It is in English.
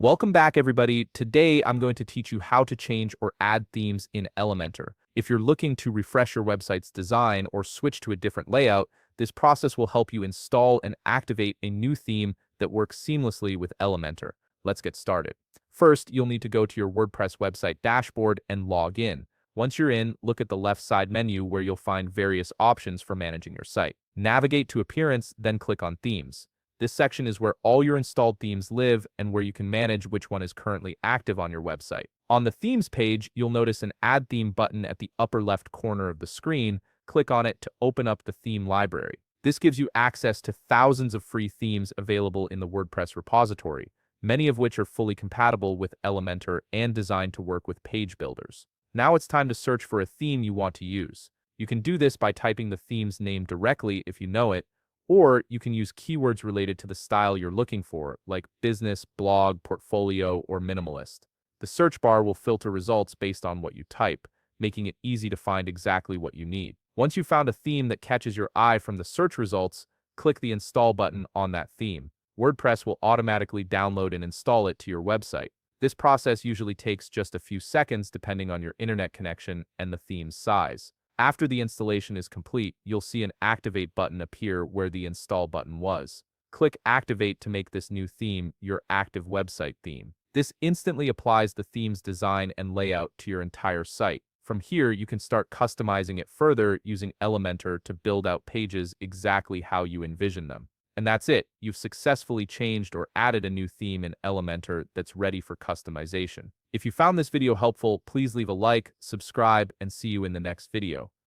Welcome back, everybody. Today, I'm going to teach you how to change or add themes in Elementor. If you're looking to refresh your website's design or switch to a different layout, this process will help you install and activate a new theme that works seamlessly with Elementor. Let's get started. First, you'll need to go to your WordPress website dashboard and log in. Once you're in, look at the left side menu where you'll find various options for managing your site. Navigate to Appearance, then click on Themes. This section is where all your installed themes live and where you can manage which one is currently active on your website. On the Themes page, you'll notice an Add Theme button at the upper left corner of the screen. Click on it to open up the theme library. This gives you access to thousands of free themes available in the WordPress repository, many of which are fully compatible with Elementor and designed to work with page builders. Now it's time to search for a theme you want to use. You can do this by typing the theme's name directly if you know it, or you can use keywords related to the style you're looking for, like business, blog, portfolio, or minimalist. The search bar will filter results based on what you type, making it easy to find exactly what you need. Once you've found a theme that catches your eye from the search results, click the Install button on that theme. WordPress will automatically download and install it to your website. This process usually takes just a few seconds depending on your internet connection and the theme's size. After the installation is complete, you'll see an Activate button appear where the Install button was. Click Activate to make this new theme your active website theme. This instantly applies the theme's design and layout to your entire site. From here, you can start customizing it further using Elementor to build out pages exactly how you envision them. And that's it. You've successfully changed or added a new theme in Elementor that's ready for customization. If you found this video helpful, please leave a like, subscribe, and see you in the next video.